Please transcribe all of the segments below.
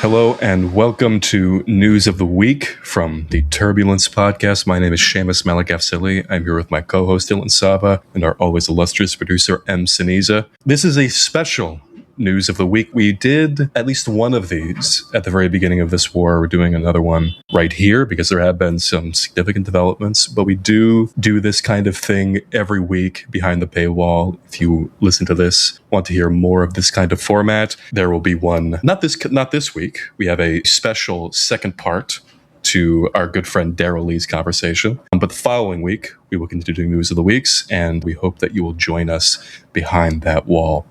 Hello and welcome to News of the Week from the Turbulence podcast. My name is Seamus Malagafsili. I'm here with my co-host Dylan Saba and our always illustrious producer M. Siniza. This is a special News of the Week. We did at least one of these at the very beginning of this war. We're doing another one right here because there have been some significant developments, but we do this kind of thing every week behind the paywall. If you listen to this, want to hear more of this kind of format, there will be one, not this week. We have a special second part to our good friend Daryl Lee's conversation. But the following week, we will continue doing News of the Weeks, and we hope that you will join us behind that wall.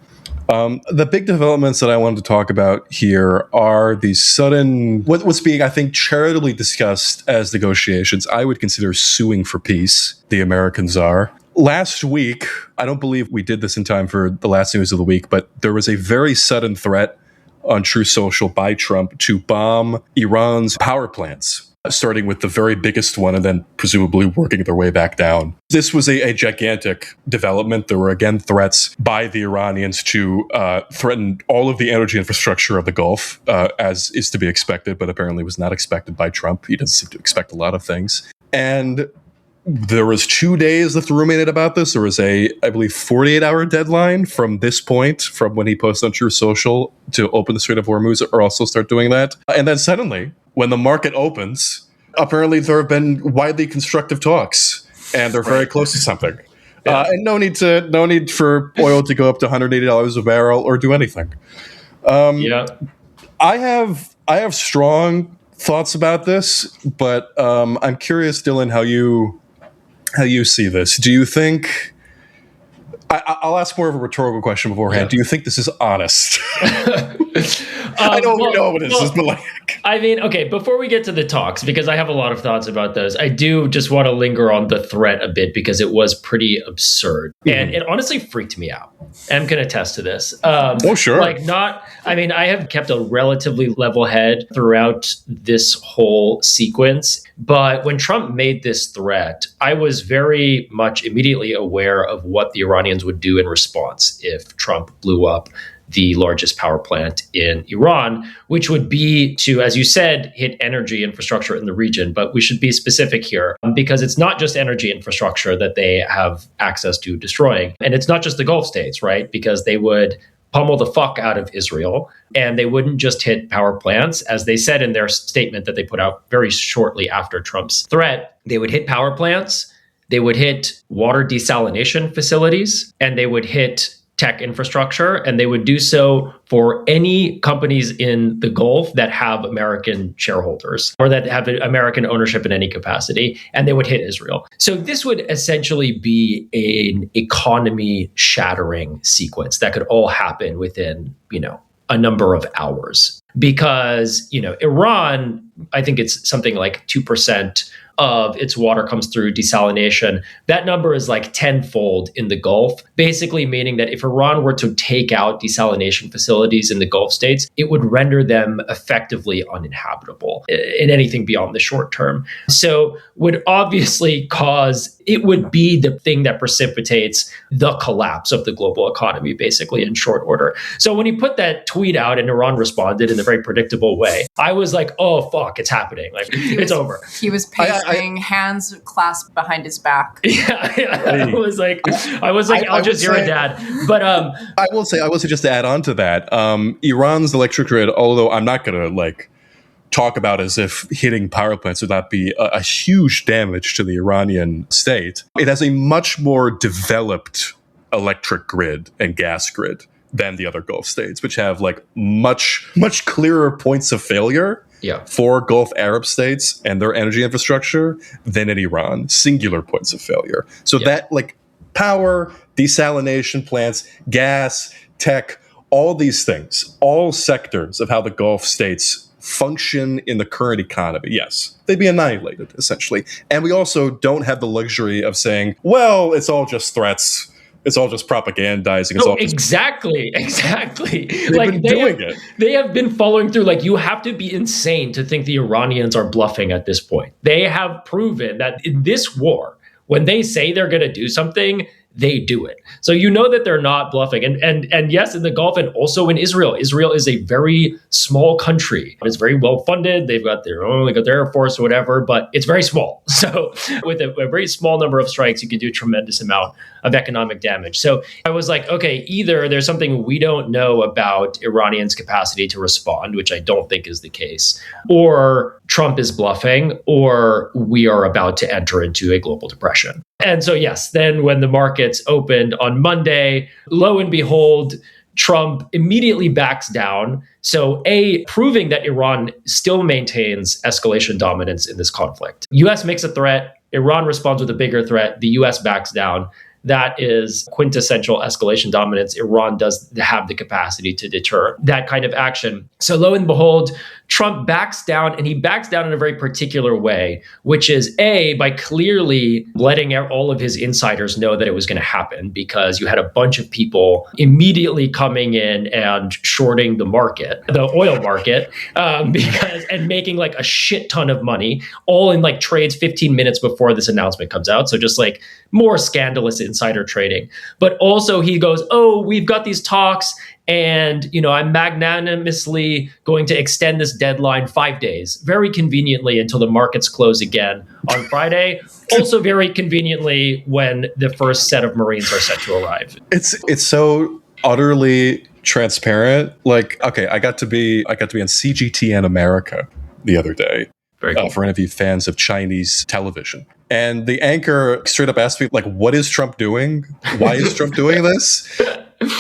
The big developments that I wanted to talk about here are the sudden, what's being, I think, charitably discussed as negotiations. I would consider suing for peace. The Americans are. Last week, I don't believe we did this in time for the last News of the Week, but there was a very sudden threat on True Social by Trump to bomb Iran's power plants, starting with the very biggest one and then presumably working their way back down. This was a gigantic development. There were again threats by the Iranians to threaten all of the energy infrastructure of the Gulf, as is to be expected, but apparently was not expected by Trump. He doesn't seem to expect a lot of things. And there was 2 days that ruminated about this. There was I believe, 48-hour deadline from this point, from when he posted on True Social to open the Strait of Hormuz or also start doing that. And then suddenly, when the market opens, apparently there have been widely constructive talks, and they're very close to something. Yeah. And no need for oil to go up to $180 a barrel or do anything. I have strong thoughts about this, but I'm curious, Dylan, how you see this. Do you think? I'll ask more of a rhetorical question beforehand. Yeah. Do you think this is honest? I know we know what it is, but I mean, okay, before we get to the talks, because I have a lot of thoughts about those, I do just want to linger on the threat a bit because it was pretty absurd. Mm-hmm. And it honestly freaked me out. Em can attest to this. Sure. I have kept a relatively level head throughout this whole sequence. But when Trump made this threat, I was very much immediately aware of what the Iranians would do in response if Trump blew up the largest power plant in Iran, which would be to, as you said, hit energy infrastructure in the region. But we should be specific here because it's not just energy infrastructure that they have access to destroying. And it's not just the Gulf states, right? Because they would pummel the fuck out of Israel, and they wouldn't just hit power plants. As they said in their statement that they put out very shortly after Trump's threat, they would hit power plants, they would hit water desalination facilities, and they would hit tech infrastructure, and they would do so for any companies in the Gulf that have American shareholders or that have American ownership in any capacity, and they would hit Israel. So this would essentially be an economy-shattering sequence that could all happen within, a number of hours. Because, Iran, I think it's something like 2% of its water comes through desalination. That number is like tenfold in the Gulf, basically meaning that if Iran were to take out desalination facilities in the Gulf states, it would render them effectively uninhabitable in anything beyond the short term. So would obviously it would be the thing that precipitates the collapse of the global economy, basically in short order. So when he put that tweet out and Iran responded in a very predictable way, I was like, oh, fuck, it's happening. It's over. He was pacing, hands clasped behind his back. Yeah. I was like Al Jazeera dad. But I will say just to add on to that, Iran's electric grid, although I'm not going to talk about as if hitting power plants would not be a huge damage to the Iranian state, it has a much more developed electric grid and gas grid than the other Gulf states, which have much clearer points of failure for Gulf Arab states and their energy infrastructure than in Iran, singular points of failure. So that power, desalination plants, gas, tech, all these things, all sectors of how the Gulf states function in the current economy, yes, they'd be annihilated, essentially. And we also don't have the luxury of saying, well, it's all just threats. It's all just propagandizing. Exactly. They've been doing it. They have been following through. You have to be insane to think the Iranians are bluffing at this point. They have proven that in this war, when they say they're going to do something, they do it. So you know that they're not bluffing. And yes, in the Gulf and also in Israel. Israel is a very small country. It's very well funded. They've got their Air Force or whatever, but it's very small. So with a very small number of strikes, you can do a tremendous amount of economic damage. So I was like, okay, either there's something we don't know about Iranians' capacity to respond, which I don't think is the case, or Trump is bluffing, or we are about to enter into a global depression. And so, yes, then when the markets opened on Monday, lo and behold, Trump immediately backs down. So, proving that Iran still maintains escalation dominance in this conflict. US makes a threat, Iran responds with a bigger threat, the US backs down. That is quintessential escalation dominance. Iran does have the capacity to deter that kind of action. So lo and behold, Trump backs down, and he backs down in a very particular way, which is by clearly letting all of his insiders know that it was going to happen, because you had a bunch of people immediately coming in and shorting the market, the oil market, and making like a shit ton of money, all in like trades 15 minutes before this announcement comes out. So just like more scandalous insider trading. But also he goes, we've got these talks, and, I'm magnanimously going to extend this deadline 5 days, very conveniently until the markets close again on Friday. Also very conveniently when the first set of Marines are set to arrive. It's so utterly transparent. Like, okay, I got to be on CGTN America the other day. Very cool. For any of you fans of Chinese television. And the anchor straight up asked me, like, what is Trump doing? Why is Trump doing this?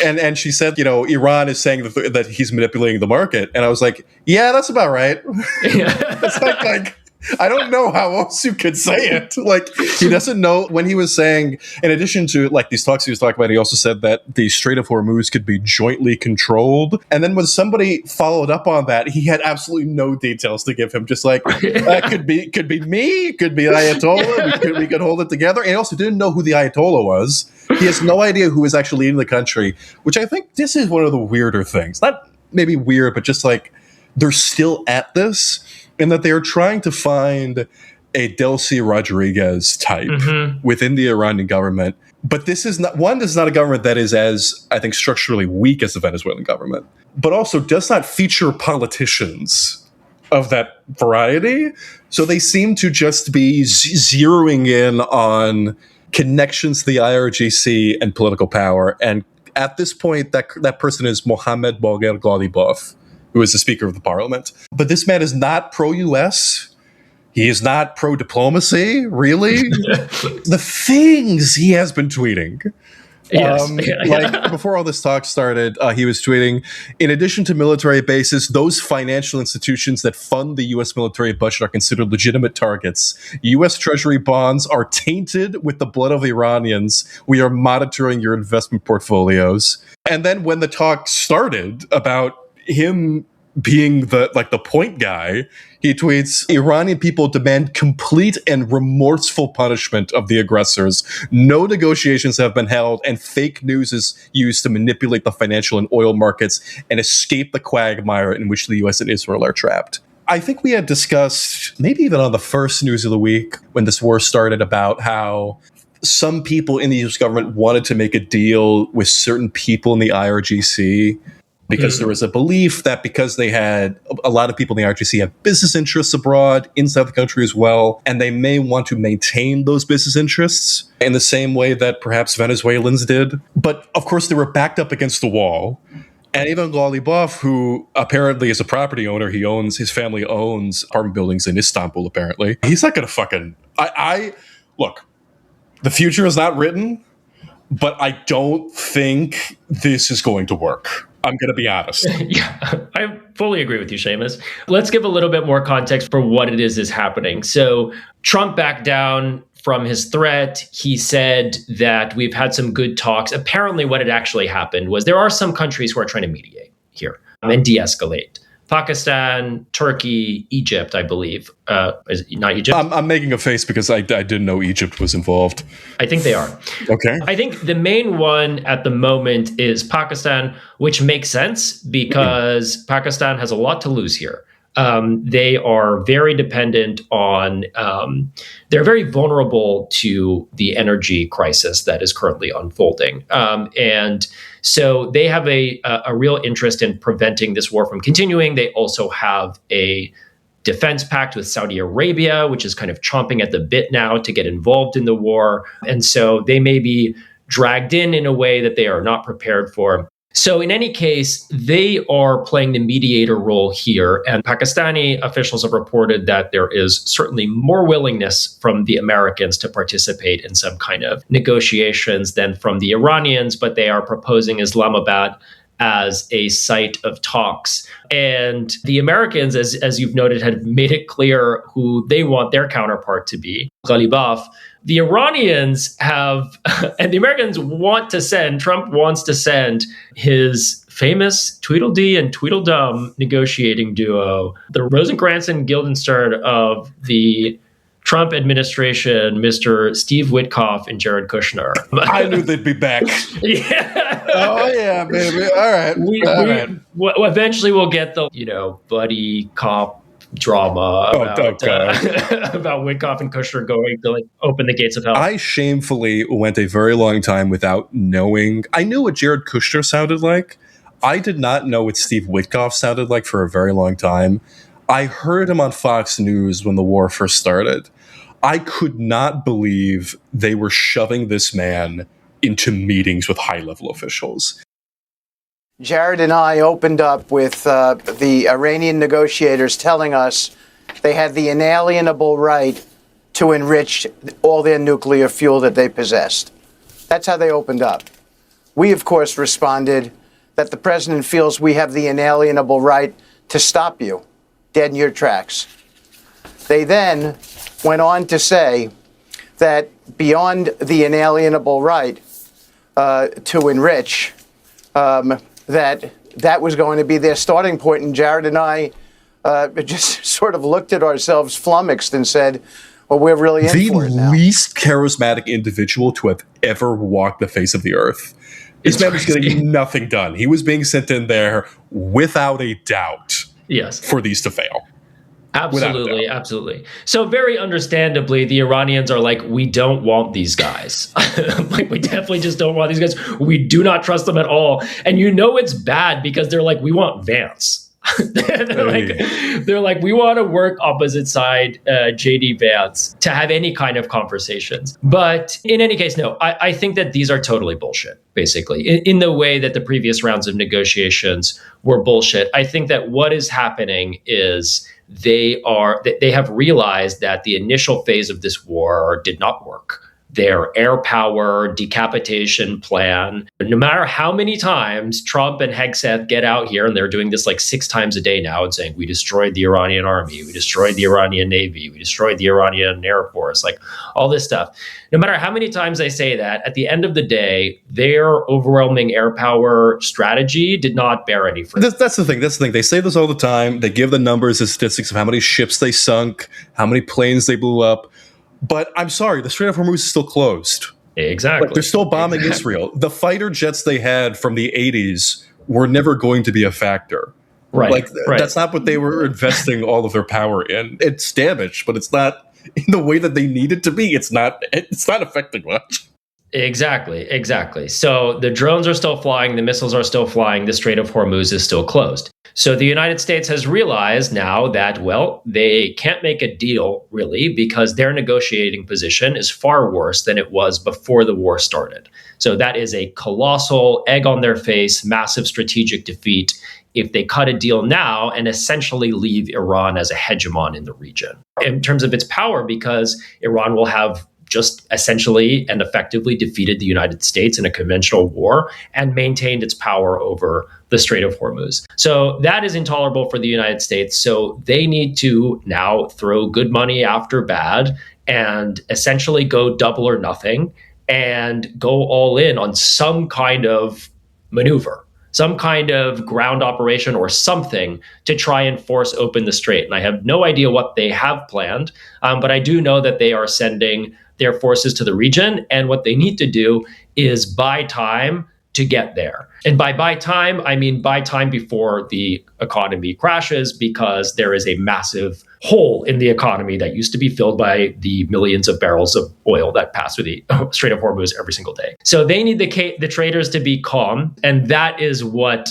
And she said, Iran is saying that he's manipulating the market. And I was like, yeah, that's about right. It's like I don't know how else you could say it. Like, he doesn't know. When he was saying, in addition to like these talks he was talking about, he also said that the Strait of Hormuz could be jointly controlled. And then when somebody followed up on that, he had absolutely no details to give him. Just like, that could be me, could be Ayatollah. We could hold it together. And he also didn't know who the Ayatollah was. He has no idea who is actually leading the country, which I think this is one of the weirder things. Not maybe weird, but just like they're still at this. In that they are trying to find a Delcy Rodriguez type within the Iranian government. But this is not a government that is as, I think, structurally weak as the Venezuelan government, but also does not feature politicians of that variety. So they seem to just be zeroing in on connections to the IRGC and political power. And at this point, that person is Mohammad Bagher Ghalibaf, who is the Speaker of the Parliament. But this man is not pro-US. He is not pro-diplomacy, really. The things he has been tweeting. Yes. Like before all this talk started, he was tweeting, in addition to military bases, those financial institutions that fund the U.S. military budget are considered legitimate targets. U.S. Treasury bonds are tainted with the blood of Iranians. We are monitoring your investment portfolios. And then when the talk started about him being the point guy, he tweets, Iranian people demand complete and remorseful punishment of the aggressors. No negotiations have been held, and fake news is used to manipulate the financial and oil markets and escape the quagmire in which the US and Israel are trapped. I think we had discussed, maybe even on the first News of the Week, when this war started, about how some people in the US government wanted to make a deal with certain people in the IRGC, because there was a belief that because they had a lot of people in the IRGC have business interests abroad, inside the country as well, and they may want to maintain those business interests in the same way that perhaps Venezuelans did. But of course, they were backed up against the wall. And even Ghalibaf, who apparently is a property owner, his family owns apartment buildings in Istanbul, apparently. He's not going to fucking... Look, the future is not written, but I don't think this is going to work. I'm going to be honest. Yeah, I fully agree with you, Seamus. Let's give a little bit more context for what it is happening. So Trump backed down from his threat. He said that we've had some good talks. Apparently what had actually happened was there are some countries who are trying to mediate here and de-escalate. Pakistan, Turkey, Egypt, I believe. Is it not Egypt? I'm making a face because I didn't know Egypt was involved. I think they are. Okay. I think the main one at the moment is Pakistan, which makes sense because Pakistan has a lot to lose here. They are very dependent on, they're very vulnerable to the energy crisis that is currently unfolding. And so they have a real interest in preventing this war from continuing. They also have a defense pact with Saudi Arabia, which is kind of chomping at the bit now to get involved in the war. And so they may be dragged in a way that they are not prepared for. So in any case, they are playing the mediator role here. And Pakistani officials have reported that there is certainly more willingness from the Americans to participate in some kind of negotiations than from the Iranians, but they are proposing Islamabad as a site of talks. And the Americans, as you've noted, have made it clear who they want their counterpart to be, Ghalibaf. The Iranians have, and the Americans want to send, Trump wants to send his famous Tweedledee and Tweedledum negotiating duo, the Rosencrantz and Guildenstern of the Trump administration, Mr. Steve Witkoff and Jared Kushner. I knew they'd be back. Yeah. Oh, yeah, baby. All right. Eventually we'll get the, buddy cop drama about Witkoff and Kushner going to open the gates of hell. I shamefully went a very long time without knowing. I knew what Jared Kushner sounded like. I did not know what Steve Witkoff sounded like for a very long time. I heard him on Fox News when the war first started. I could not believe they were shoving this man into meetings with high-level officials. Jared and I opened up with the Iranian negotiators telling us they had the inalienable right to enrich all their nuclear fuel that they possessed. That's how they opened up. We, of course, responded that the president feels we have the inalienable right to stop you dead in your tracks. They then went on to say that beyond the inalienable right to enrich, that was going to be their starting point. And Jared and I just sort of looked at ourselves flummoxed and said, well, we're really in for it now. The least charismatic individual to have ever walked the face of the earth. This man was getting nothing done. He was being sent in there without a doubt. Yes. For these to fail. Absolutely, absolutely. So very understandably, the Iranians are like, we don't want these guys. We definitely just don't want these guys. We do not trust them at all. And it's bad because they're like, we want Vance. they're like, we want to work opposite side JD Vance to have any kind of conversations. But in any case, no, I think that these are totally bullshit, basically, in the way that the previous rounds of negotiations were bullshit. I think that what is happening is they have realized that the initial phase of this war did not work. Their air power decapitation plan, no matter how many times Trump and Hegseth get out here, and they're doing this 6 times a day now and saying, we destroyed the Iranian army, we destroyed the Iranian navy, we destroyed the Iranian air force, all this stuff. No matter how many times they say that, at the end of the day, their overwhelming air power strategy did not bear any fruit. That's the thing. They say this all the time. They give the numbers and statistics of how many ships they sunk, how many planes they blew up. But I'm sorry, the Strait of Hormuz is still closed. Exactly. They're still bombing Israel. The fighter jets they had from the 80s were never going to be a factor. Right. That's not what they were investing all of their power in. It's damaged, but it's not in the way that they need it to be. It's not affecting much. Exactly. So the drones are still flying, the missiles are still flying, the Strait of Hormuz is still closed. So the United States has realized now that, they can't make a deal, really, because their negotiating position is far worse than it was before the war started. So that is a colossal egg on their face, massive strategic defeat if they cut a deal now and essentially leave Iran as a hegemon in the region. In terms of its power, because Iran will have just essentially and effectively defeated the United States in a conventional war and maintained its power over the Strait of Hormuz. So that is intolerable for the United States. So they need to now throw good money after bad and essentially go double or nothing and go all in on some kind of maneuver, some kind of ground operation or something to try and force open the strait. And I have no idea what they have planned, but I do know that they are sending their forces to the region. And what they need to do is buy time to get there. And by buy time, I mean buy time before the economy crashes, because there is a massive hole in the economy that used to be filled by the millions of barrels of oil that pass through the Strait of Hormuz every single day. So they need the traders to be calm. And that is what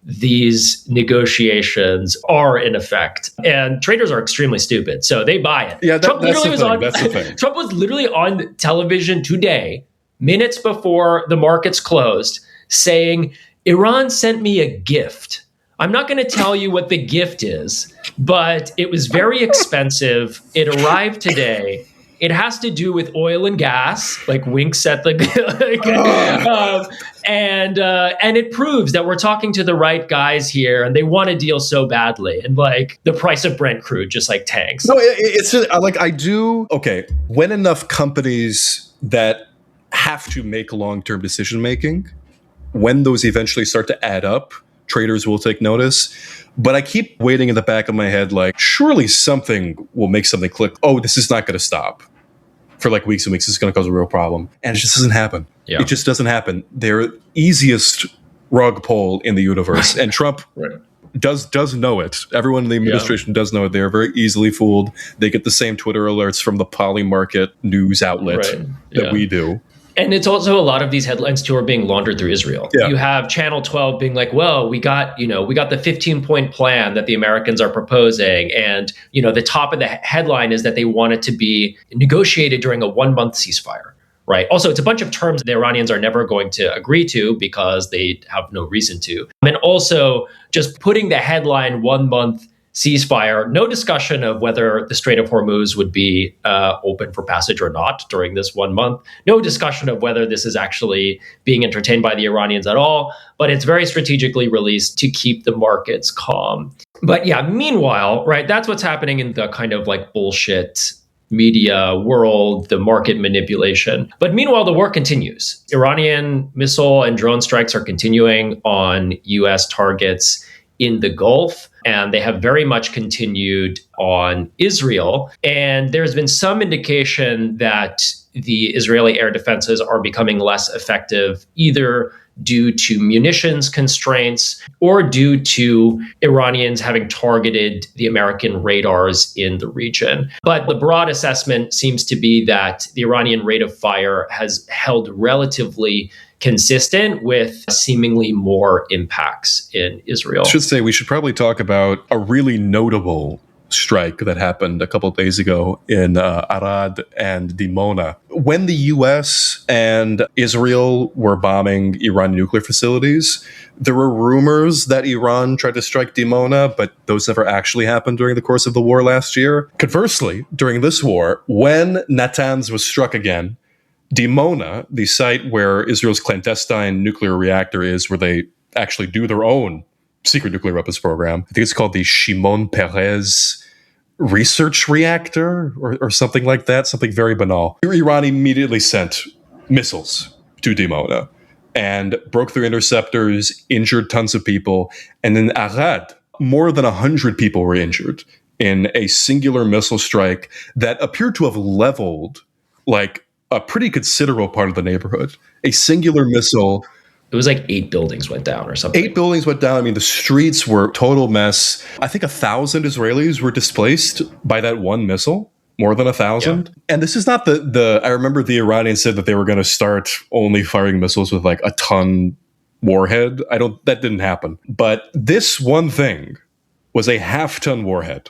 these negotiations are in effect. And traders are extremely stupid, so they buy it. Yeah, Trump that's literally the thing. Trump was literally on television today, minutes before the markets closed, saying, Iran sent me a gift. I'm not going to tell you what the gift is, but it was very expensive. It arrived today. It has to do with oil and gas, like winks at the, and it proves that we're talking to the right guys here, and they want a deal so badly, and like the price of Brent crude just like tanks. No, it's just, like I do. Okay, when enough companies that have to make long-term decision making, when those eventually start to add up, traders will take notice. But I keep waiting in the back of my head, like, surely something will make something click. Oh, this is not going to stop for like weeks and weeks. It's going to cause a real problem. And it just doesn't happen. Yeah. It just doesn't happen. They're easiest rug pull in the universe. And Trump does know it. Everyone in the administration does know it. They're very easily fooled. They get the same Twitter alerts from the Polymarket news outlet that we do. And it's also a lot of these headlines too are being laundered through Israel. Yeah. You have Channel 12 being like, well, we got the 15-point plan that the Americans are proposing. And, the top of the headline is that they want it to be negotiated during a 1-month ceasefire, right? Also, it's a bunch of terms the Iranians are never going to agree to because they have no reason to. And also just putting the headline 1-month ceasefire, no discussion of whether the Strait of Hormuz would be open for passage or not during this 1 month. No discussion of whether this is actually being entertained by the Iranians at all, but it's very strategically released to keep the markets calm. But yeah, meanwhile, right, that's what's happening in the kind of like bullshit media world, the market manipulation. But meanwhile, the war continues. Iranian missile and drone strikes are continuing on U.S. targets in the Gulf, and they have very much continued on Israel. And there's been some indication that the Israeli air defenses are becoming less effective, either due to munitions constraints or due to Iranians having targeted the American radars in the region. But the broad assessment seems to be that the Iranian rate of fire has held relatively consistent with seemingly more impacts in Israel. I should say we should probably talk about a really notable strike that happened a couple of days ago in Arad and Dimona. When the US and Israel were bombing Iran nuclear facilities, there were rumors that Iran tried to strike Dimona, but those never actually happened during the course of the war last year. Conversely, during this war, when Natanz was struck again, Dimona, the site where Israel's clandestine nuclear reactor is, where they actually do their own secret nuclear weapons program. I think it's called the Shimon Peres research reactor or something like that, something very banal. Iran immediately sent missiles to Dimona and broke through interceptors, injured tons of people. And in Arad, more than 100 people were injured in a singular missile strike that appeared to have leveled like a pretty considerable part of the neighborhood. A singular missile. It was like 8 buildings went down or something. 8 buildings went down. I mean, the streets were a total mess. I think 1,000 Israelis were displaced by that one missile. More than 1,000. Yeah. And this is not I remember the Iranians said that they were going to start only firing missiles with like a ton warhead. That didn't happen. But this one thing was a half-ton warhead.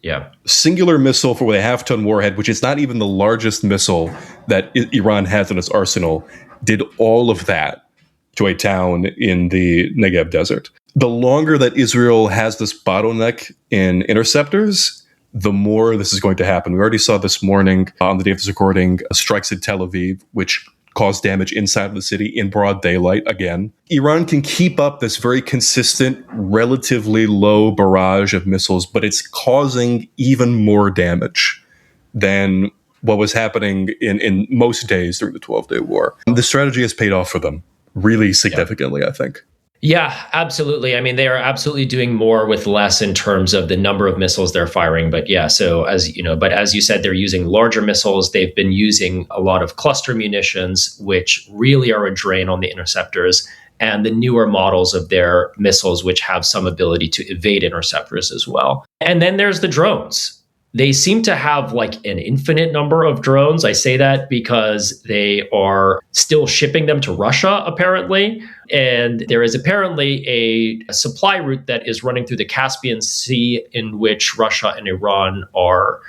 Yeah. Singular missile for a half-ton warhead, which is not even the largest missile that Iran has in its arsenal, did all of that to a town in the Negev desert. The longer that Israel has this bottleneck in interceptors, the more this is going to happen. We already saw this morning on the day of this recording, strikes in Tel Aviv, which caused damage inside of the city in broad daylight again. Iran can keep up this very consistent, relatively low barrage of missiles, but it's causing even more damage than what was happening in most days during the 12-day war. The strategy has paid off for them really significantly, I think. Yeah, absolutely. I mean, they are absolutely doing more with less in terms of the number of missiles they're firing. But yeah, so as you know, but as you said, they're using larger missiles. They've been using a lot of cluster munitions, which really are a drain on the interceptors, and the newer models of their missiles, which have some ability to evade interceptors as well. And then there's the drones. They seem to have like an infinite number of drones. I say that because they are still shipping them to Russia, apparently. And there is apparently a supply route that is running through the Caspian Sea in which Russia and Iran are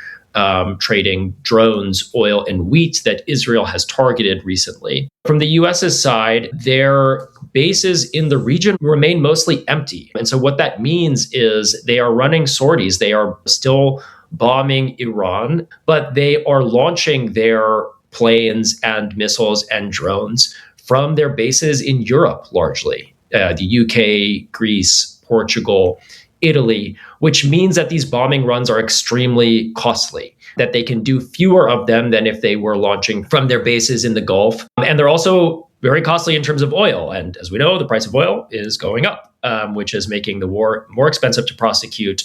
trading drones, oil, and wheat that Israel has targeted recently. From the US's side, their bases in the region remain mostly empty. And so what that means is they are running sorties. They are still bombing Iran, but they are launching their planes and missiles and drones from their bases in Europe, largely, the UK, Greece, Portugal, Italy, which means that these bombing runs are extremely costly, that they can do fewer of them than if they were launching from their bases in the Gulf. And they're also very costly in terms of oil. And as we know, the price of oil is going up, which is making the war more expensive to prosecute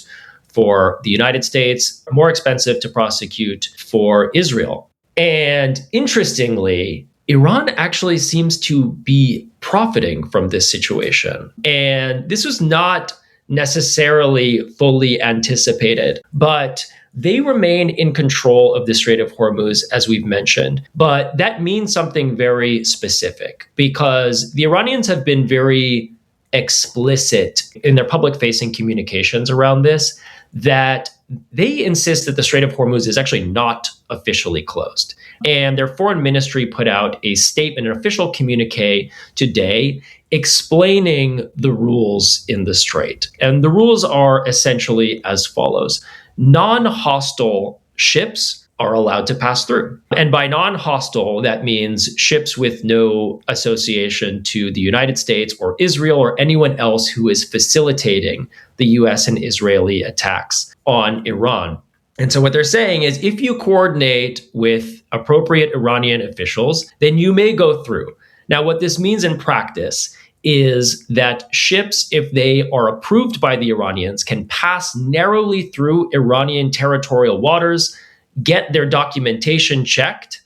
for the United States, more expensive to prosecute for Israel. And interestingly, Iran actually seems to be profiting from this situation. And this was not necessarily fully anticipated, but they remain in control of the Strait of Hormuz, as we've mentioned. But that means something very specific because the Iranians have been very explicit in their public-facing communications around this, that they insist that the Strait of Hormuz is actually not officially closed. And their foreign ministry put out a statement, an official communique today explaining the rules in the strait. And the rules are essentially as follows. Non-hostile ships are allowed to pass through. And by non-hostile, that means ships with no association to the United States or Israel or anyone else who is facilitating the US and Israeli attacks on Iran. And so what they're saying is if you coordinate with appropriate Iranian officials, then you may go through. Now, what this means in practice is that ships, if they are approved by the Iranians, can pass narrowly through Iranian territorial waters, get their documentation checked,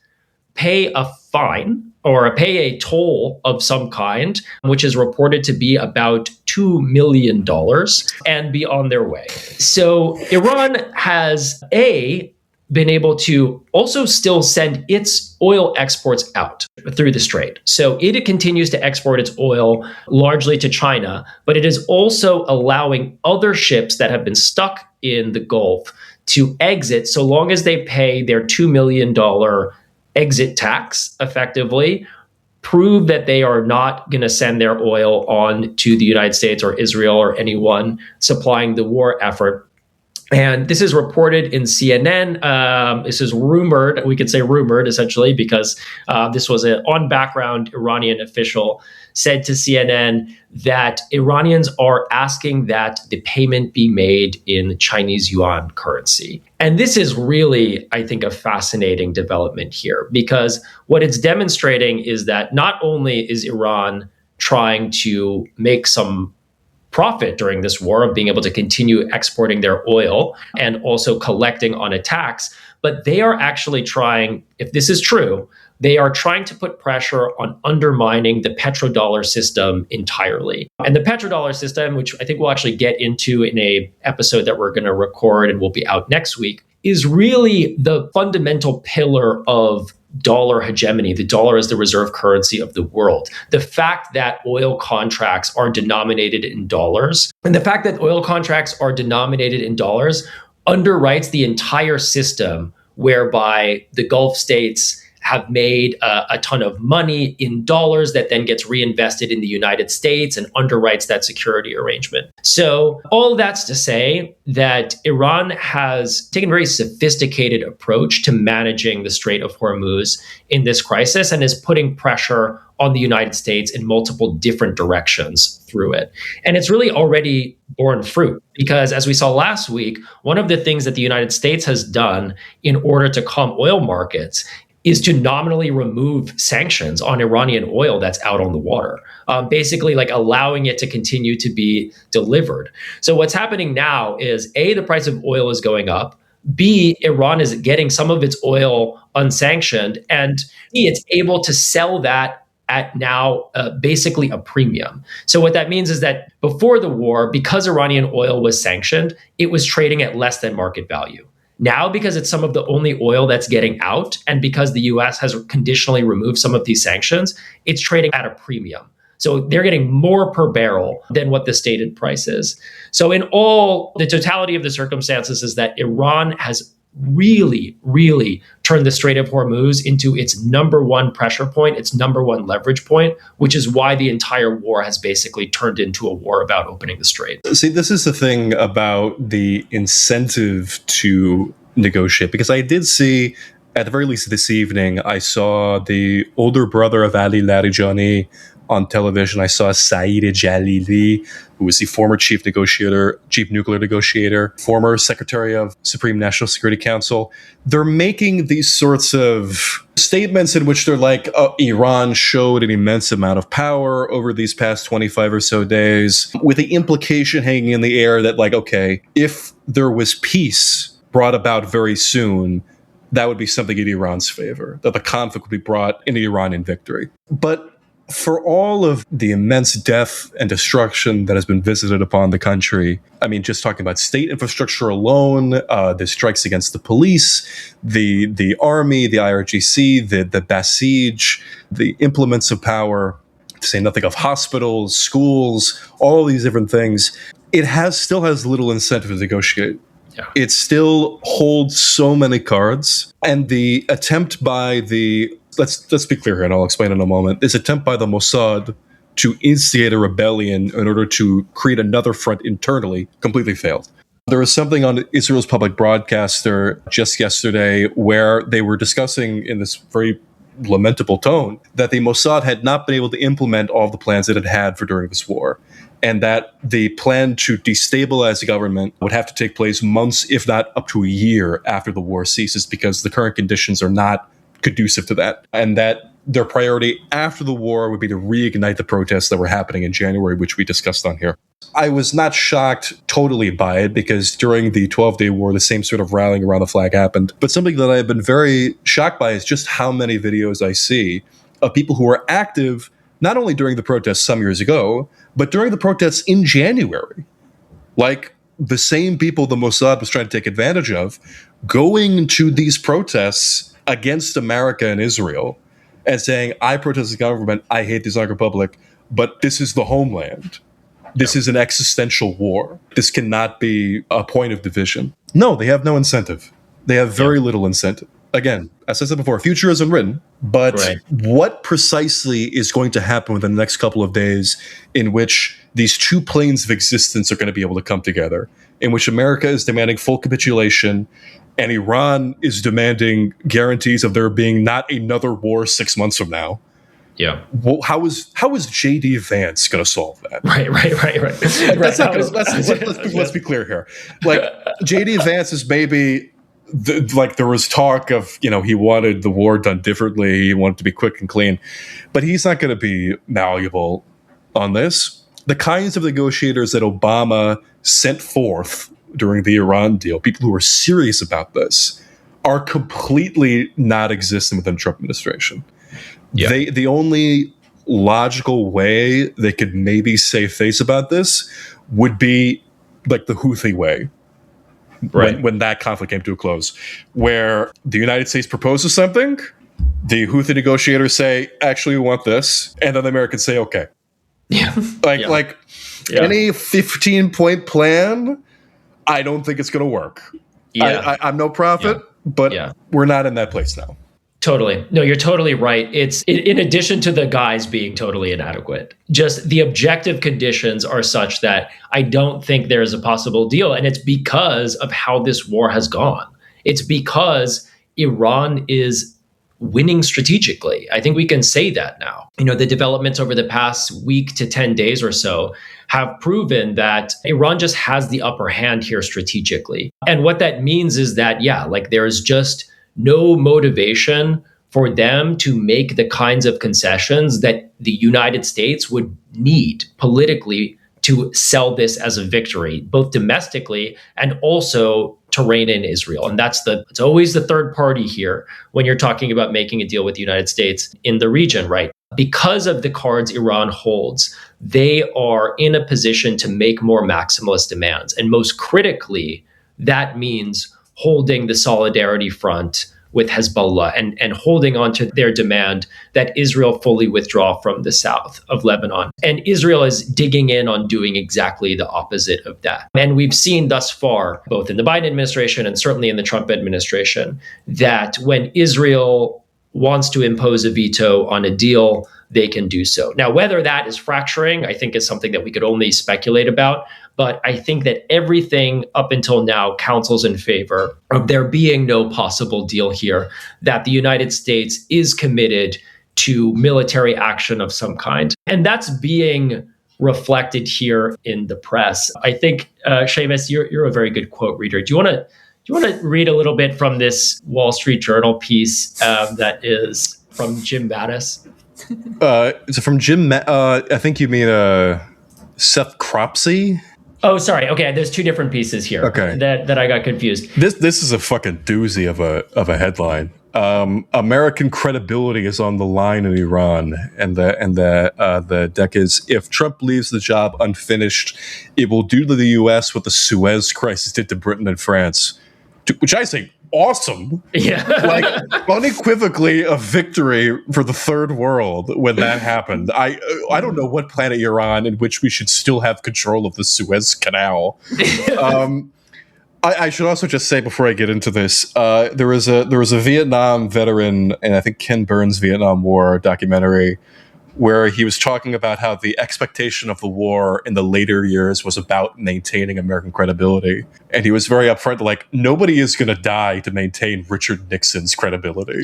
pay a fine or pay a toll of some kind, which is reported to be about $2 million, and be on their way. So Iran has been able to also still send its oil exports out through the strait. So it continues to export its oil largely to China, but it is also allowing other ships that have been stuck in the Gulf to exit so long as they pay their $2 million exit tax, effectively, prove that they are not going to send their oil on to the United States or Israel or anyone supplying the war effort. And this is reported in CNN. This is rumored. We could say rumored, essentially, because this was an on-background Iranian official said to CNN that Iranians are asking that the payment be made in Chinese yuan currency. And this is really, I think, a fascinating development here, because what it's demonstrating is that not only is Iran trying to make some profit during this war of being able to continue exporting their oil and also collecting on a tax, but they are actually trying, if this is true, they are trying to put pressure on undermining the petrodollar system entirely. And the petrodollar system, which I think we'll actually get into in a episode that we're going to record and will be out next week, is really the fundamental pillar of dollar hegemony. The dollar is the reserve currency of the world. The fact that oil contracts are denominated in dollars, and the fact that oil contracts are denominated in dollars underwrites the entire system whereby the Gulf states have made a ton of money in dollars that then gets reinvested in the United States and underwrites that security arrangement. So all that's to say that Iran has taken a very sophisticated approach to managing the Strait of Hormuz in this crisis and is putting pressure on the United States in multiple different directions through it. And it's really already borne fruit because, as we saw last week, one of the things that the United States has done in order to calm oil markets is to nominally remove sanctions on Iranian oil that's out on the water, basically like allowing it to continue to be delivered. So what's happening now is A, the price of oil is going up. B, Iran is getting some of its oil unsanctioned. And C, it's able to sell that at now basically a premium. So what that means is that before the war, because Iranian oil was sanctioned, it was trading at less than market value. Now, because it's some of the only oil that's getting out, and because the US has conditionally removed some of these sanctions, it's trading at a premium. So they're getting more per barrel than what the stated price is. So in all, the totality of the circumstances is that Iran has really, really turned the Strait of Hormuz into its number one pressure point, its number one leverage point, which is why the entire war has basically turned into a war about opening the strait. See, this is the thing about the incentive to negotiate, because I did see, at the very least this evening, I saw the older brother of Ali Larijani on television. I saw Saeed Jalili, who was the former chief nuclear negotiator, former secretary of Supreme National Security Council. They're making these sorts of statements in which they're like, oh, Iran showed an immense amount of power over these past 25 or so days, with the implication hanging in the air that, like, okay, if there was peace brought about very soon, that would be something in Iran's favor, that the conflict would be brought into Iran in victory. But for all of the immense death and destruction that has been visited upon the country, I mean, just talking about state infrastructure alone, the strikes against the police, the army, the IRGC, the Basij, the implements of power, to say nothing of hospitals, schools, all these different things, it still has little incentive to negotiate. Yeah. It still holds so many cards, and the attempt by let's be clear here, and I'll explain in a moment. This attempt by the Mossad to instigate a rebellion in order to create another front internally completely failed. There was something on Israel's public broadcaster just yesterday where they were discussing in this very lamentable tone that the Mossad had not been able to implement all the plans it had had for during this war, and that the plan to destabilize the government would have to take place months, if not up to a year after the war ceases, because the current conditions are not conducive to that, and that their priority after the war would be to reignite the protests that were happening in January, which we discussed on here. I was not shocked totally by it, because during the 12-day war, the same sort of rallying around the flag happened. But something that I've been very shocked by is just how many videos I see of people who were active not only during the protests some years ago, but during the protests in January. Like the same people the Mossad was trying to take advantage of, going to these protests against America and Israel and saying, I protest the government, I hate the Islamic Republic, but this is the homeland. This is an existential war. This cannot be a point of division. No, they have no incentive. They have very little incentive. Again, as I said before, future isn't written, but what precisely is going to happen within the next couple of days in which these two planes of existence are going to be able to come together, in which America is demanding full capitulation and Iran is demanding guarantees of there being not another war 6 months from now. Yeah. Well, how is J.D. Vance going to solve that? Right. Let's be clear here. Like, J.D. Vance is maybe there was talk of, he wanted the war done differently. He wanted to be quick and clean, but he's not going to be malleable on this. The kinds of negotiators that Obama sent forth during the Iran deal, people who are serious about this, are completely not existent within the Trump administration. Yeah. The only logical way they could maybe save face about this would be like the Houthi way. Right. When that conflict came to a close, where the United States proposes something, the Houthi negotiators say, actually, we want this. And then the Americans say, okay. Yeah. Any 15-point plan, I don't think it's going to work. Yeah. I'm no prophet, but we're not in that place now. Totally. No, you're totally right. It's in addition to the guys being totally inadequate, just the objective conditions are such that I don't think there is a possible deal. And it's because of how this war has gone. It's because Iran is winning strategically. I think we can say that now. The developments over the past week to 10 days or so have proven that Iran just has the upper hand here strategically. And what that means is that, there's just no motivation for them to make the kinds of concessions that the United States would need politically to sell this as a victory, both domestically and also to rein in Israel. And it's always the third party here when you're talking about making a deal with the United States in the region, right? Because of the cards Iran holds, they are in a position to make more maximalist demands. And most critically, that means holding the solidarity front with Hezbollah and holding on to their demand that Israel fully withdraw from the south of Lebanon. And Israel is digging in on doing exactly the opposite of that. And we've seen thus far, both in the Biden administration and certainly in the Trump administration, that when Israel wants to impose a veto on a deal, they can do so. Now, whether that is fracturing, I think is something that we could only speculate about. But I think that everything up until now counsels in favor of there being no possible deal here, that the United States is committed to military action of some kind. And that's being reflected here in the press. I think, Seamus, you're a very good quote reader. Do you want to read a little bit from this Wall Street Journal piece that is from Jim Mattis? Is it from Jim? I think you mean Seth Cropsey. Oh, sorry. Okay, there's two different pieces here. Okay. that I got confused. This is a fucking doozy of a headline. American credibility is on the line in Iran, and the deck is, if Trump leaves the job unfinished, it will do to the U.S. what the Suez Crisis did to Britain and France, which I say awesome. Yeah. Like unequivocally a victory for the third world when that happened. I don't know what planet you're on in which we should still have control of the Suez Canal. I should also just say before I get into this, there was a Vietnam veteran, and I think Ken Burns' Vietnam War documentary, where he was talking about how the expectation of the war in the later years was about maintaining American credibility. And he was very upfront, like, nobody is going to die to maintain Richard Nixon's credibility.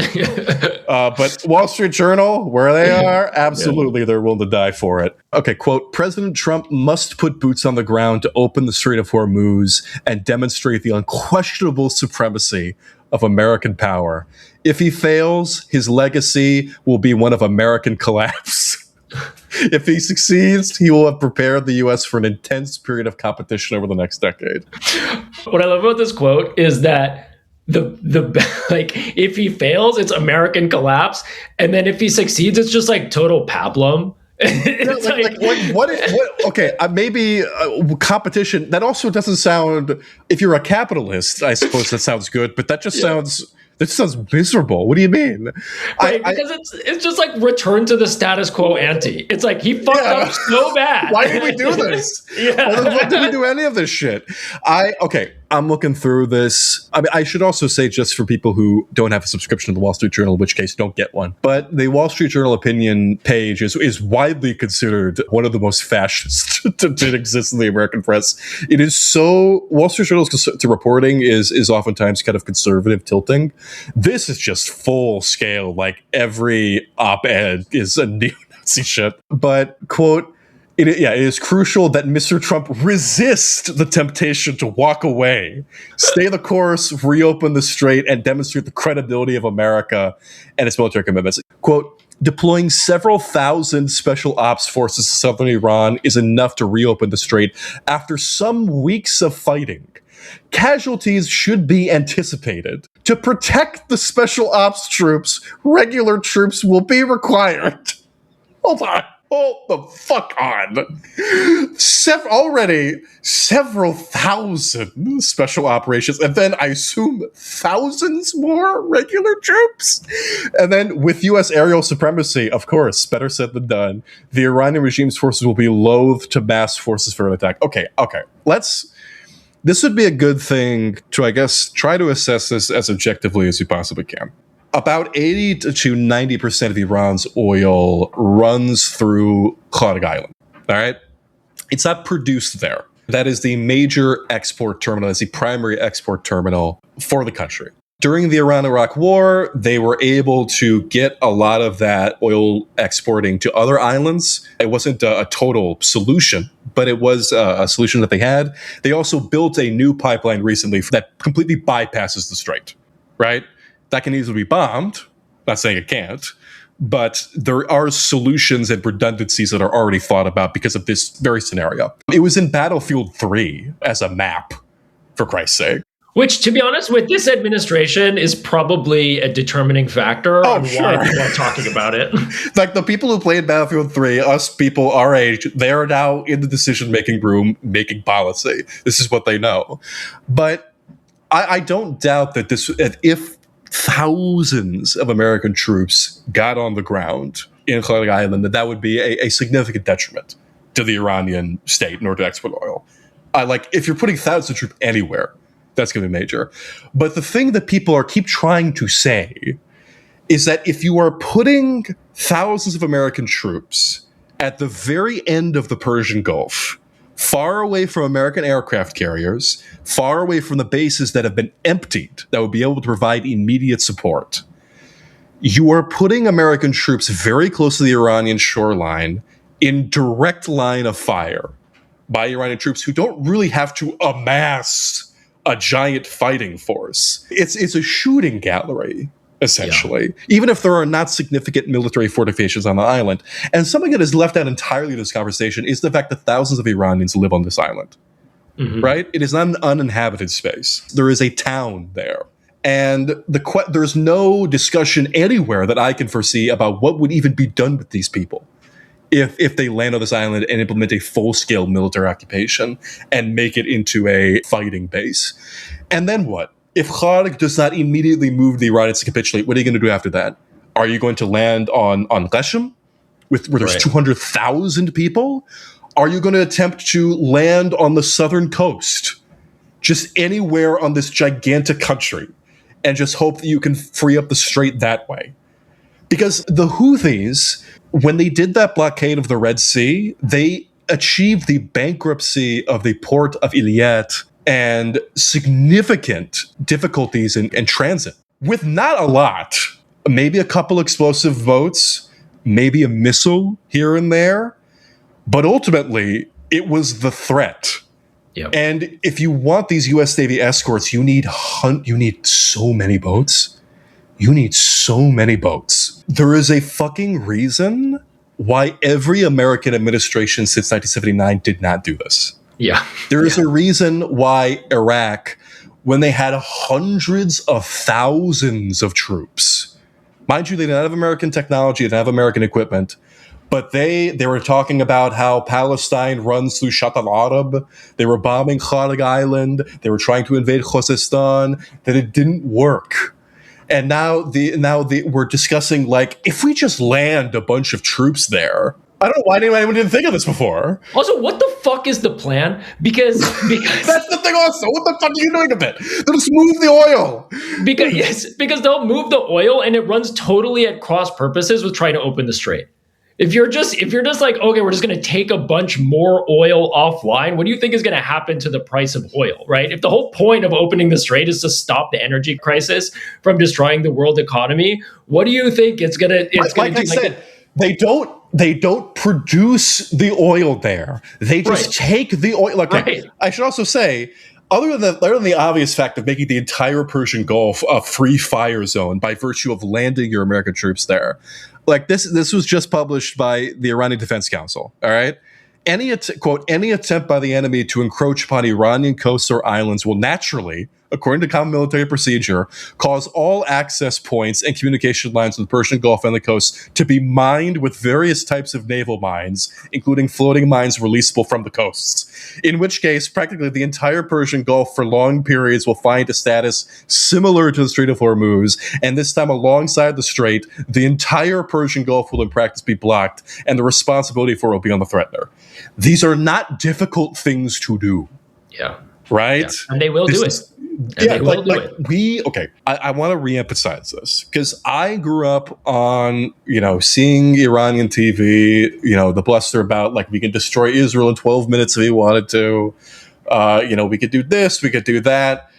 But Wall Street Journal, where they are, absolutely, they're willing to die for it. Okay, quote, President Trump must put boots on the ground to open the Strait of Hormuz and demonstrate the unquestionable supremacy of American power. If he fails, his legacy will be one of American collapse. If he succeeds, he will have prepared the U.S. for an intense period of competition over the next decade. What I love about this quote is that the like, if he fails, it's American collapse, and then if he succeeds, it's just like total pablum. Okay, maybe competition. That also doesn't sound. If you're a capitalist, I suppose that sounds good, but that just sounds. This sounds miserable. What do you mean? Right, because it's just like return to the status quo ante. It's like he fucked up so bad. Why did we do this? Why did we do any of this shit? I'm looking through this. I mean, I should also say, just for people who don't have a subscription to the Wall Street Journal, in which case don't get one. But the Wall Street Journal opinion page is widely considered one of the most fascist to exist in the American press. It is so, Wall Street Journal's to reporting is oftentimes kind of conservative tilting. This is just full scale, like every op-ed is a neo-Nazi shit. But, quote, it is crucial that Mr. Trump resist the temptation to walk away, stay the course, reopen the strait, and demonstrate the credibility of America and its military commitments. Quote, deploying several thousand special ops forces to southern Iran is enough to reopen the strait after some weeks of fighting. Casualties should be anticipated. To protect the special ops troops, regular troops will be required. Hold on. Hold the fuck on. Already several thousand special operations, and then I assume thousands more regular troops. And then with U.S. aerial supremacy, of course, better said than done, the Iranian regime's forces will be loath to mass forces for an attack. Okay. This would be a good thing to, I guess, try to assess this as objectively as you possibly can. About 80 to 90% of Iran's oil runs through Claudic Island. All right? It's not produced there. That is the major export terminal. It's the primary export terminal for the country. During the Iran-Iraq War, they were able to get a lot of that oil exporting to other islands. It wasn't a total solution, but it was a solution that they had. They also built a new pipeline recently that completely bypasses the strait, right? That can easily be bombed, Not saying it can't, but there are solutions and redundancies that are already thought about because of this very scenario. It was in Battlefield 3 as a map, for Christ's sake. Which, to be honest, with this administration is probably a determining factor on why people are talking about it. Like the people who played Battlefield 3, us people our age, they are now in the decision-making room making policy. This is what they know. But I don't doubt that if thousands of American troops got on the ground in Khalid Island, that would be a significant detriment to the Iranian state in order to export oil. If you're putting thousands of troops anywhere, that's going to be major. But the thing that people keep trying to say is that if you are putting thousands of American troops at the very end of the Persian Gulf, far away from American aircraft carriers, far away from the bases that have been emptied, that would be able to provide immediate support, you are putting American troops very close to the Iranian shoreline in direct line of fire by Iranian troops who don't really have to amass a giant fighting force. It's a shooting gallery, essentially, even if there are not significant military fortifications on the island. And something that is left out entirely in this conversation is the fact that thousands of Iranians live on this island, right? It is not an uninhabited space. There is a town there. And there's no discussion anywhere that I can foresee about what would even be done with these people if they land on this island and implement a full-scale military occupation and make it into a fighting base. And then what? If Kharg does not immediately move the Iranians to capitulate, what are you going to do after that? Are you going to land on Qashm, where there's 200,000 people? Are you going to attempt to land on the southern coast, just anywhere on this gigantic country, and just hope that you can free up the strait that way? Because the Houthis, when they did that blockade of the Red Sea, they achieved the bankruptcy of the port of Ilyat and significant difficulties in transit with not a lot, maybe a couple explosive boats, maybe a missile here and there. But ultimately, it was the threat. Yep. And if you want these U.S. Navy escorts, you need so many boats. You need so many boats. There is a fucking reason why every American administration since 1979 did not do this. Yeah. There is a reason why Iraq, when they had hundreds of thousands of troops, mind you, they didn't have American technology, they didn't have American equipment, but they were talking about how Palestine runs through Shatt al-Arab. They were bombing Kharg Island. They were trying to invade Khuzestan. That it didn't work. And now we're discussing, like, if we just land a bunch of troops there. I don't know why anyone didn't think of this before. Also, what the fuck is the plan? Because that's the thing also. What the fuck are you doing with it? They'll just move the oil. Because they'll move the oil and it runs totally at cross purposes with trying to open the strait. If you're just like, okay, we're just going to take a bunch more oil offline, what do you think is going to happen to the price of oil, right? If the whole point of opening the strait is to stop the energy crisis from destroying the world economy, what do you think it's going to do? Like I said, they don't produce the oil there. They just take the oil. Okay. I should also say, other than the obvious fact of making the entire Persian Gulf a free fire zone by virtue of landing your American troops there, like this was just published by the Iranian Defense Council. All right. Any attempt by the enemy to encroach upon Iranian coasts or islands will naturally, according to common military procedure, cause all access points and communication lines in the Persian Gulf and the coast to be mined with various types of naval mines, including floating mines releasable from the coasts. In which case, practically the entire Persian Gulf for long periods will find a status similar to the Strait of Hormuz, and this time alongside the strait, the entire Persian Gulf will in practice be blocked, and the responsibility for it will be on the threatener. These are not difficult things to do. Yeah. Right? Yeah. And they will do it. I want to reemphasize this because I grew up on, seeing Iranian TV, the bluster about like we can destroy Israel in 12 minutes if we wanted to. We could do this, we could do that.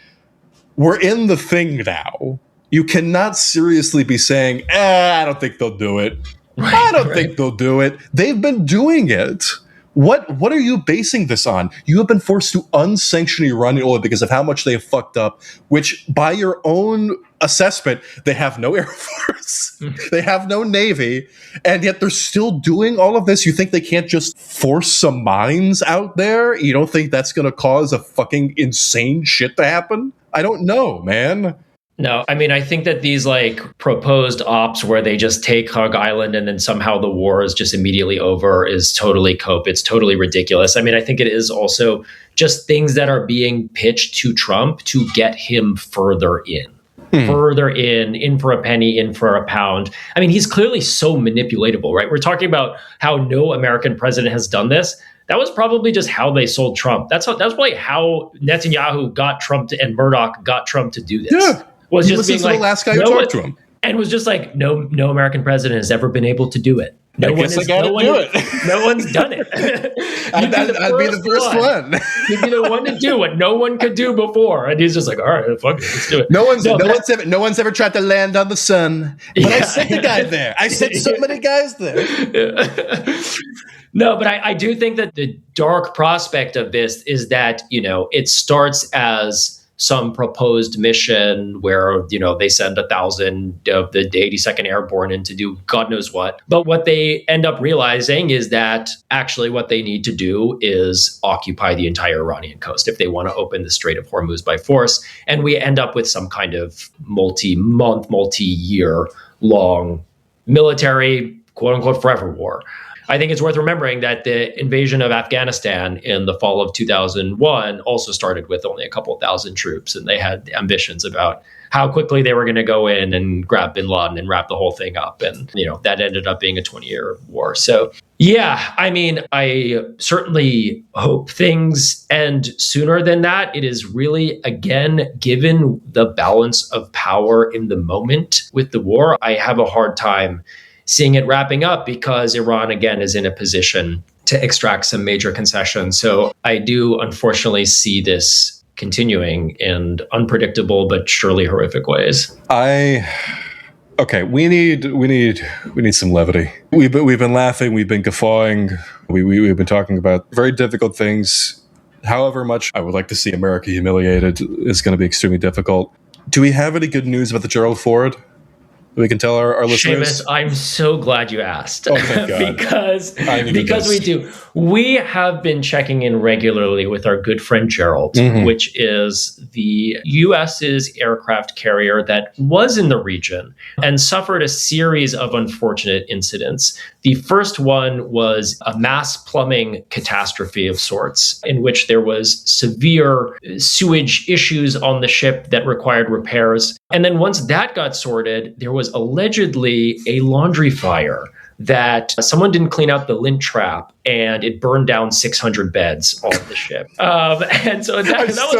We're in the thing now. You cannot seriously be saying, I don't think they'll do it. I don't think they'll do it. They've been doing it What are you basing this on? You have been forced to unsanction Iranian oil because of how much they have fucked up, which by your own assessment, they have no air force, they have no navy, and yet they're still doing all of this. You think they can't just force some mines out there? You don't think that's going to cause a fucking insane shit to happen? I don't know, man. No, I mean, I think that these like proposed ops where they just take Hog Island and then somehow the war is just immediately over is totally cope. It's totally ridiculous. I mean, I think it is also just things that are being pitched to Trump to get him further in. Further in for a penny, in for a pound. I mean, he's clearly so manipulatable, right? We're talking about how no American president has done this. That was probably just how they sold Trump. That's probably how Netanyahu got Trump to, and Murdoch got Trump to do this. Yeah. Was he just being the like, last guy who talked to him. And was just like, no American president has ever been able to do it. No one's done it. I'd be the first one. You'd be the one to do what no one could do before. And he's just like, all right, fuck it, let's do it. No one's ever tried to land on the sun. But I sent a guy there. I sent so many guys there. Yeah. No, but I do think that the dark prospect of this is that, it starts as some proposed mission where, they send 1,000 of the 82nd Airborne in to do God knows what. But what they end up realizing is that actually what they need to do is occupy the entire Iranian coast if they want to open the Strait of Hormuz by force. And we end up with some kind of multi-month, multi-year long military, quote unquote, forever war. I think it's worth remembering that the invasion of Afghanistan in the fall of 2001 also started with only a couple thousand troops, and they had ambitions about how quickly they were going to go in and grab bin Laden and wrap the whole thing up. And, that ended up being a 20-year war. So, yeah, I mean, I certainly hope things end sooner than that. It is really, again, given the balance of power in the moment with the war, I have a hard time seeing it wrapping up because Iran, again, is in a position to extract some major concessions. So I do, unfortunately, see this continuing in unpredictable but surely horrific ways. Okay, we need some levity. We've been laughing, we've been guffawing, we've been talking about very difficult things. However much I would like to see America humiliated is going to be extremely difficult. Do we have any good news about the Gerald Ford? We can tell our listeners. Seamus, I'm so glad you asked. Oh, thank God. because we do. We have been checking in regularly with our good friend Gerald, which is the US's aircraft carrier that was in the region and suffered a series of unfortunate incidents. The first one was a mass plumbing catastrophe of sorts, in which there was severe sewage issues on the ship that required repairs. And then once that got sorted, there was allegedly a laundry fire that someone didn't clean out the lint trap and it burned down 600 beds on the ship. And so we already talked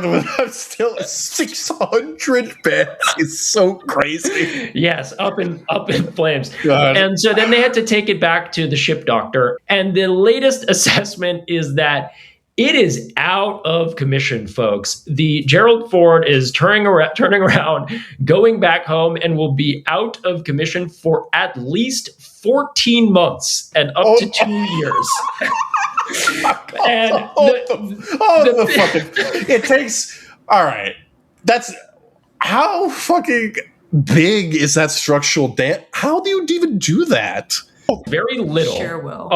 about that. I'm still 600 beds. It's so crazy. Yes, up in flames. God. And so then they had to take it back to the ship doctor. And the latest assessment is that it is out of commission, folks. The Gerald Ford is turning around, going back home, and will be out of commission for at least 14 months and up to 2 years. And it takes. All right, that's how fucking big is that structural damage? How do you even do that? Very little. Sure will.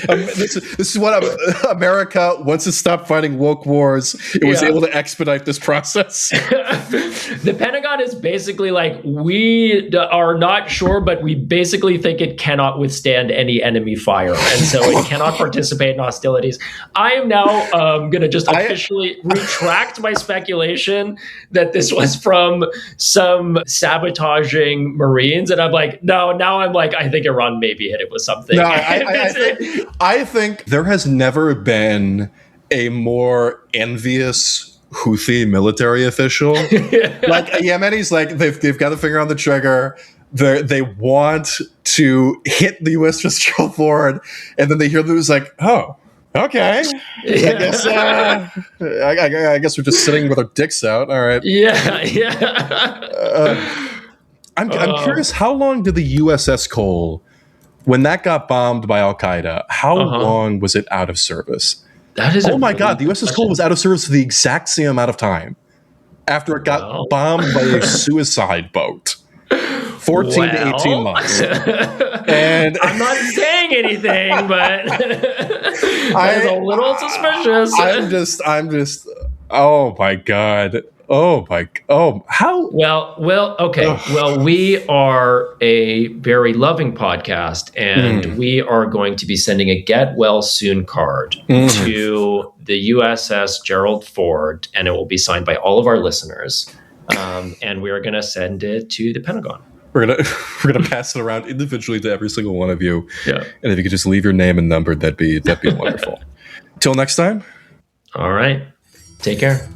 This is what America, once it stopped fighting woke wars, it was able to expedite this process. The Pentagon is basically like, we are not sure, but we basically think it cannot withstand any enemy fire. And so it cannot participate in hostilities. I am now going to just officially retract my speculation that this was from some sabotaging Marines. And I'm like, no, now I'm like, I think Iran maybe hit it with something. No, I think there has never been a more envious Houthi military official. Like Yemeni's, like they've got the finger on the trigger. They want to hit the USS Gerald Ford, and then they hear them, it's like, oh, okay. I guess we're just sitting with our dicks out. All right. Yeah. I'm curious, how long did the USS Cole when that got bombed by Al Qaeda, how long was it out of service? That is oh my God, the USS Cole was out of service for the exact same amount of time after it got bombed by a suicide boat. 14 to 18 months. And I'm not saying anything, but that's a little suspicious. I'm just, oh my God. How? Well, okay. Ugh. Well, we are a very loving podcast, and we are going to be sending a get well soon card to the USS Gerald Ford, and it will be signed by all of our listeners. And we are going to send it to the Pentagon. We're gonna pass it around individually to every single one of you. Yeah. And if you could just leave your name and number, that'd be wonderful. Till next time. All right. Take care.